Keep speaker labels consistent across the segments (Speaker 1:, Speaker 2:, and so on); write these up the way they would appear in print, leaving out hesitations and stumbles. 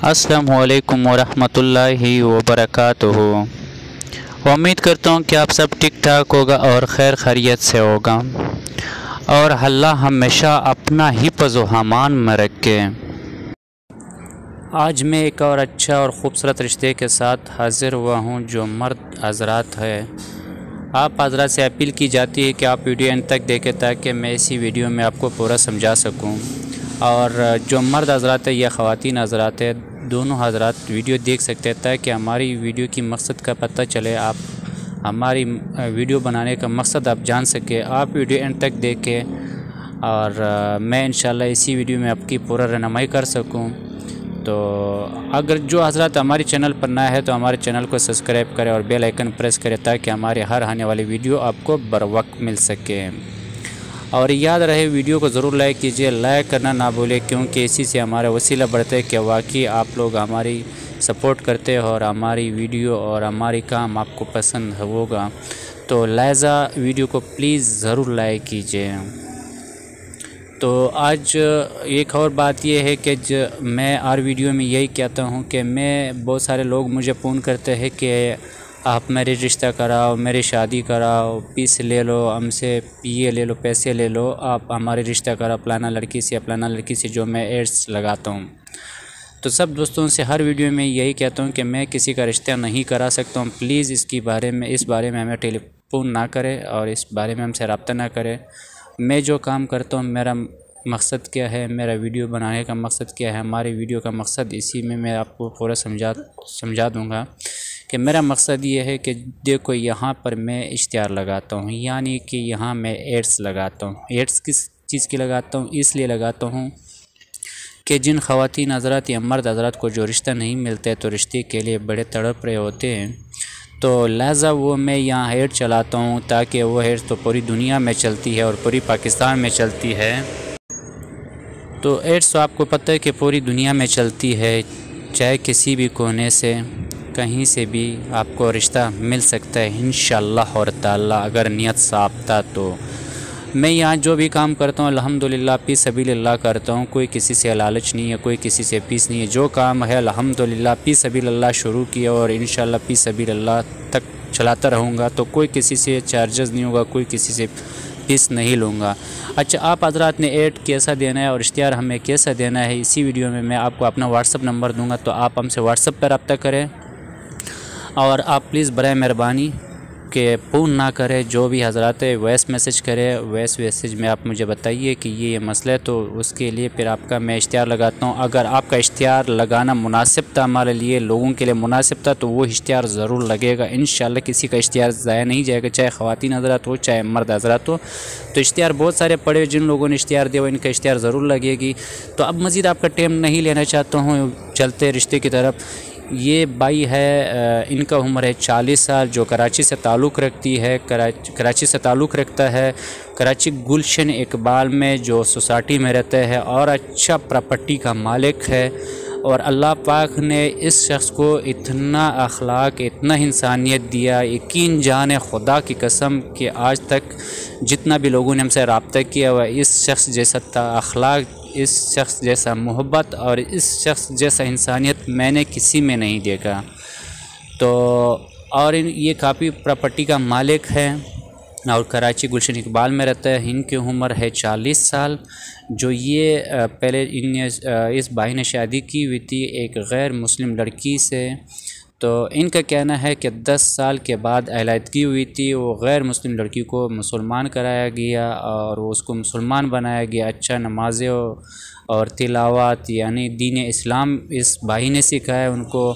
Speaker 1: अस्सलामुअलैकुम वरहमतुल्लाहि वबरकातुहू। उम्मीद करता हूँ कि आप सब ठीक ठाक होगा और खैर खैरियत से होगा और अल्लाह हमेशा अपना हिफ्ज़ व अमान में रखे। आज मैं एक और अच्छा और ख़ूबसूरत रिश्ते के साथ हाज़िर हुआ हूँ जो मर्द हज़रात है। आप हज़रात से अपील की जाती है कि आप वीडियो अंत तक देखें ताकि मैं इसी वीडियो में आपको पूरा समझा सकूँ। और जो मर्द हज़रात है या ख़वातीन हज़रात है, दोनों हज़रात वीडियो देख सकते हैं ताकि हमारी वीडियो की मकसद का पता चले, आप हमारी वीडियो बनाने का मकसद आप जान सके। आप वीडियो एंड तक देखें और मैं इंशाल्लाह इसी वीडियो में आपकी पूरा रहनुमाई कर सकूं। तो अगर जो हज़रात हमारे चैनल पर नया है तो हमारे चैनल को सब्सक्राइब करें और बेल आइकन प्रेस करें ताकि हमारे हर आने वाली वीडियो आपको बर वक्त मिल सके। और याद रहे वीडियो को ज़रूर लाइक कीजिए, लाइक करना ना भूलें क्योंकि इसी से हमारा वसीला बढ़ता है कि वाकई आप लोग हमारी सपोर्ट करते हो और हमारी वीडियो और हमारी काम आपको पसंद होगा। तो लिहाजा वीडियो को प्लीज़ ज़रूर लाइक कीजिए। तो आज एक और बात यह है कि मैं हर वीडियो में यही कहता हूँ कि मैं बहुत सारे लोग मुझे फ़ोन करते हैं कि आप मेरी रिश्ता कराओ, मेरी शादी कराओ, पीस ले लो हमसे, ये ले लो, पैसे ले लो, आप हमारी रिश्ता कराओ फलाना लड़की से या फलाना लड़की से जो मैं एड्स लगाता हूँ। तो सब दोस्तों से हर वीडियो में यही कहता हूँ कि मैं किसी का रिश्ता नहीं करा सकता हूँ। प्लीज़ इस बारे में हमें टेलीफोन ना करें और इस बारे में हमसे रब्ता ना करें। मैं जो काम करता हूँ, मेरा मकसद क्या है, मेरा वीडियो बनाने का मकसद क्या है, हमारी वीडियो का मकसद इसी में मैं आपको पूरा समझा दूँगा कि मेरा मकसद ये है कि देखो यहाँ पर मैं इश्तिहार लगाता हूँ, यानी कि यहाँ मैं एड्स लगाता हूँ। एड्स किस चीज़ की लगाता हूँ? इसलिए लगाता हूँ कि जिन ख़वातीन हज़रात या मर्द हज़रात को जो रिश्ता नहीं मिलता है तो रिश्ते के लिए बड़े तड़प रहे होते हैं, तो लिहाजा वो मैं यहाँ हेड चलाता हूँ ताकि वो हेड तो पूरी दुनिया में चलती है और पूरी पाकिस्तान में चलती है। तो एड्स तो आपको पता है कि पूरी दुनिया में चलती है, चाहे किसी भी कोने से कहीं से भी आपको रिश्ता मिल सकता है इंशाअल्लाह और ताला अगर नियत साफ़ था। तो मैं यहाँ जो भी काम करता हूँ अल्हम्दुलिल्लाह फी सबीलिल्लाह करता हूँ, कोई किसी से लालच नहीं है, कोई किसी से फीस नहीं है। जो काम है अल्हम्दुलिल्लाह फी सबीलिल्लाह शुरू किया और इंशाअल्लाह फी सबीलिल्लाह तक चलाता रहूँगा। तो कोई किसी से चार्जेस नहीं होगा, कोई किसी से फीस नहीं लूँगा। अच्छा, आप हज़रात ने ऐड कैसा देना है और इश्तिहार हमें कैसा देना है, इसी वीडियो में मैं आपको अपना व्हाट्सअप नंबर दूँगा। तो आप हमसे व्हाट्सअप पर रब्ता करें और आप प्लीज़ बराए मेहरबानी कि फ़ोन ना करें। जो भी हज़रात है वॉइस मैसेज करें, वॉइस मैसेज में आप मुझे बताइए कि ये मसला है, तो उसके लिए फिर आपका मैं इश्तिहार लगाता हूँ। अगर आपका इश्तिहार लगाना मुनासिब था, हमारे लिए लोगों के लिए मुनासिब था, तो वो इश्तिहार ज़रूर लगेगा इंशाअल्लाह। किसी का इश्तिहार ज़ाया नहीं जाएगा, चाहे ख़वातीन हज़रात हो चाहे मर्द हज़रात हो। तो इश्तिहार बहुत सारे पड़े, जिन लोगों ने इश्तिहार दिया इनका इश्तिहार ज़रूर लगेगी। तो अब मज़ीद आपका टाइम नहीं लेना चाहता हूँ, चलते रिश्ते की तरफ। ये बाई है, इनका उम्र है 40 साल, जो कराची से ताल्लुक़ रखती है, कराची से ताल्लुक़ रखता है, कराची गुलशन इकबाल में जो सोसाइटी में रहता है और अच्छा प्रॉपर्टी का मालिक है। और अल्लाह पाक ने इस शख्स को इतना अखलाक, इतना इंसानियत दिया, यकीन जाने खुदा की कसम कि आज तक जितना भी लोगों ने हमसे रब्ता किया हुआ, इस शख्स जैसा अखलाक, इस शख्स जैसा मोहब्बत और इस शख्स जैसा इंसानियत मैंने किसी में नहीं देखा। तो और ये काफ़ी प्रॉपर्टी का मालिक है और कराची गुलशन इकबाल में रहता है। इनकी उम्र है 40 साल। जो ये पहले इस भाई ने शादी की हुई थी एक गैर मुस्लिम लड़की से। तो इनका कहना है कि 10 साल के बाद अहलादगी हुई थी, वो गैर मुस्लिम लड़की को मुसलमान कराया गया और उसको मुसलमान बनाया गया। अच्छा नमाज़ें और तिलावत यानी दीन इस्लाम इस भाई ने सिखाया उनको।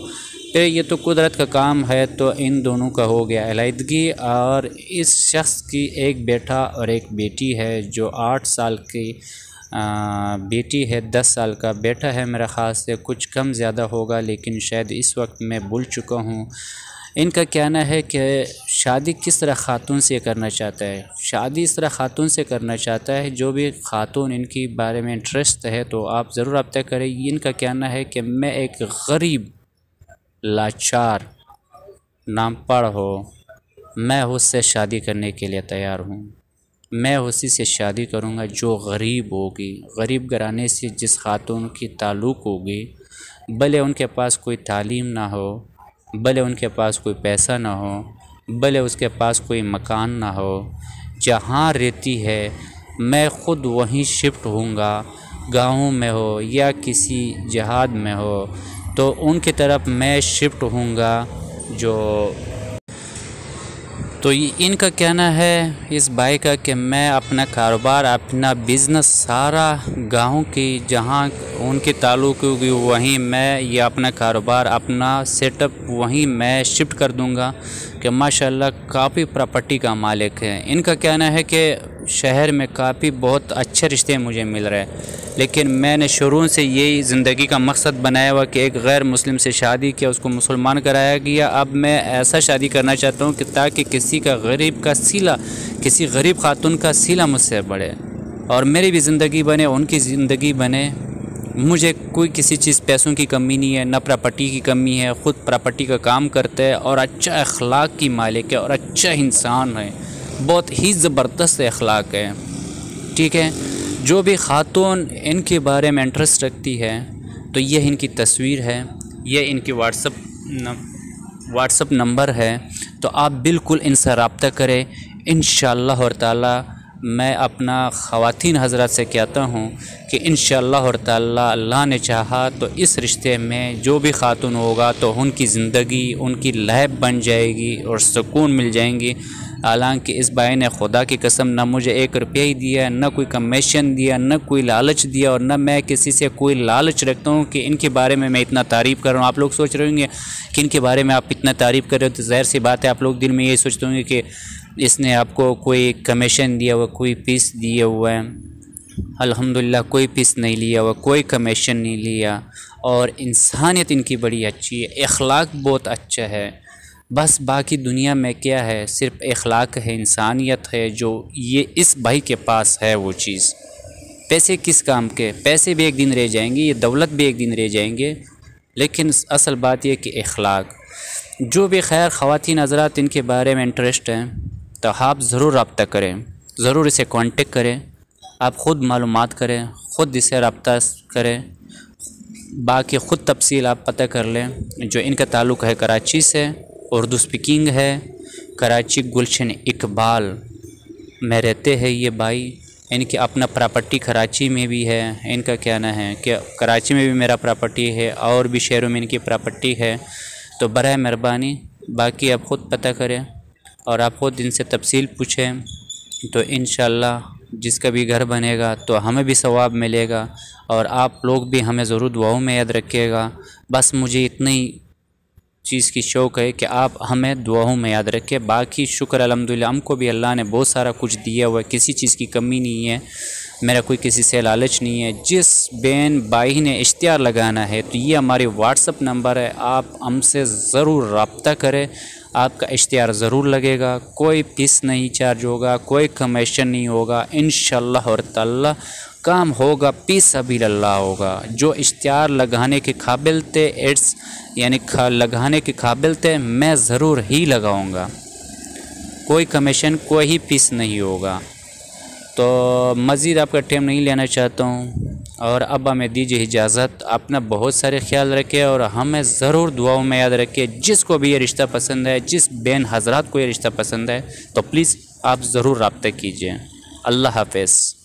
Speaker 1: फिर ये तो कुदरत का काम है, तो इन दोनों का हो गया अहलादगी। और इस शख्स की एक बेटा और एक बेटी है, जो 8 साल की बेटी है, 10 साल का बेटा है। मेरा ख़ास से कुछ कम ज़्यादा होगा, लेकिन शायद इस वक्त मैं भूल चुका हूँ। इनका कहना है कि शादी किस तरह ख़ातून से करना चाहता है, शादी इस तरह ख़ातून से करना चाहता है। जो भी ख़ातून इनकी बारे में इंटरेस्ट है तो आप ज़रूर रब्ता करें। इनका कहना है कि मैं एक गरीब लाचार नामपढ़ हो, मैं उससे शादी करने के लिए तैयार हूँ। मैं उसी से शादी करूँगा जो गरीब होगी, गरीब घराने से जिस खातून की ताल्लुक़ होगी, भले उनके पास कोई तालीम ना हो, भले उनके पास कोई पैसा ना हो, भले उसके पास कोई मकान ना हो, जहाँ रहती है मैं ख़ुद वहीं शिफ्ट होऊंगा। गाँव में हो या किसी जहाद में हो तो उनकी तरफ मैं शिफ्ट होऊंगा। तो इनका कहना है इस भाई का कि मैं अपना कारोबार, अपना बिज़नेस सारा गाँव की जहाँ उनके ताल्लुक़ होगी वहीं मैं ये अपना कारोबार, अपना सेटअप वहीं मैं शिफ्ट कर दूंगा। कि माशाल्लाह काफ़ी प्रॉपर्टी का मालिक है। इनका कहना है कि शहर में काफ़ी बहुत अच्छे रिश्ते मुझे मिल रहे हैं, लेकिन मैंने शुरू से यही ज़िंदगी का मकसद बनाया हुआ कि एक गैर मुस्लिम से शादी किया, उसको मुसलमान कराया गया। अब मैं ऐसा शादी करना चाहता हूँ कि ताकि किसी गरीब खातून का सिला मुझसे बढ़े और मेरी भी ज़िंदगी बने, उनकी ज़िंदगी बने। मुझे कोई किसी चीज़ पैसों की कमी नहीं है, ना प्रॉपर्टी की कमी है। ख़ुद प्रॉपर्टी का काम करते हैं और अच्छा अखलाक की मालिक है और अच्छा इंसान है, बहुत ही ज़बरदस्त अखलाक है। ठीक है, जो भी खातून इनके बारे में इंटरेस्ट रखती है तो ये इनकी तस्वीर है, ये इनकी व्हाट्सअप नंबर है, तो आप बिल्कुल इनसे रब्ता करें। इंशाअल्लाह और ताला मैं अपना ख़वातीन हज़रात से कहता हूँ कि इंशाअल्लाह और ताला अल्लाह ने चाहा तो इस रिश्ते में जो भी खातून होगा तो उनकी ज़िंदगी उनकी लाइफ बन जाएगी और सुकून मिल जाएंगी। हालांकि इस भाई ने खुदा की कसम ना मुझे 1 रुपया ही दिया, ना कोई कमीशन दिया, ना कोई लालच दिया, और ना मैं किसी से कोई लालच रखता हूँ कि इनके बारे में मैं इतना तारीफ़ कर रहा हूँ। आप लोग सोच रहे होंगे कि इनके बारे में आप इतना तारीफ़ कर रहे हो तो ज़ाहिर सी बात है आप लोग दिल में यही सोचते होंगे कि इसने आपको कोई कमीशन दिया हुआ, कोई फीस दिया हुआ है। अल्हम्दुलिल्लाह कोई फीस नहीं लिया हुआ, कोई कमीशन नहीं लिया, और इंसानियत इनकी बड़ी अच्छी है, अखलाक बहुत अच्छा है। बस बाकी दुनिया में क्या है, सिर्फ अखलाक है, इंसानियत है, जो ये इस भाई के पास है वो चीज़। पैसे किस काम के, पैसे भी एक दिन रह जाएंगे, ये दौलत भी एक दिन रह जाएंगे, लेकिन असल बात यह कि अखलाक। जो भी खैर ख़वातीन हज़रात इनके बारे में इंटरेस्ट हैं तो आप ज़रूर रब्ता करें, ज़रूर इसे कांटेक्ट करें, आप ख़ुद मालूमात करें, ख़ुद इसे रब्ता करें, बाकी ख़ुद तफसील आप पता कर लें। जो इनका ताल्लुक़ है कराची से, उर्दू स्पीकिंग है, कराची गुलशन इकबाल में रहते हैं ये भाई। इनकी अपना प्रॉपर्टी कराची में भी है। इनका कहना है कि कराची में भी मेरा प्रॉपर्टी है और भी शहरों में इनकी प्रॉपर्टी है। तो बराए मेहरबानी बाकी आप ख़ुद पता करें और आप ख़ुद इनसे तफसील पूछें, तो इंशाअल्लाह जिसका भी घर बनेगा तो हमें भी सवाब मिलेगा और आप लोग भी हमें ज़रूर दुआओं में याद रखिएगा। बस मुझे इतनी चीज़ की शौक़ है कि आप हमें दुआओं में याद रखें। बाकी शुक्र अल्हम्दुलिल्लाह, हमको भी अल्लाह ने बहुत सारा कुछ दिया हुआ है, किसी चीज़ की कमी नहीं है, मेरा कोई किसी से लालच नहीं है। जिस बहन भाई ने इश्तिहार लगाना है तो ये हमारी व्हाट्सअप नंबर है, आप हमसे ज़रूर रब्ता करें, आपका इश्तिहार ज़रूर लगेगा, कोई फीस नहीं चार्ज होगा, कोई कमीशन नहीं होगा। इंशाअल्लाह और ताला काम होगा, फी सबिलिल्लाह होगा। जो इश्तिहार लगाने के काबिल थे, एड्स यानी लगाने के काबिल थे, मैं ज़रूर ही लगाऊंगा, कोई कमीशन कोई ही फीस नहीं होगा। तो मज़ीद आपका टाइम नहीं लेना चाहता हूँ और अब हमें दीजिए इजाज़त। अपना बहुत सारे ख्याल रखें और हमें ज़रूर दुआओं में याद रखें। जिसको भी ये रिश्ता पसंद है, जिस बहन हज़रात को ये रिश्ता पसंद है, तो प्लीज़ आप ज़रूर रब्ता कीजिए। अल्लाह हाफ़िज़।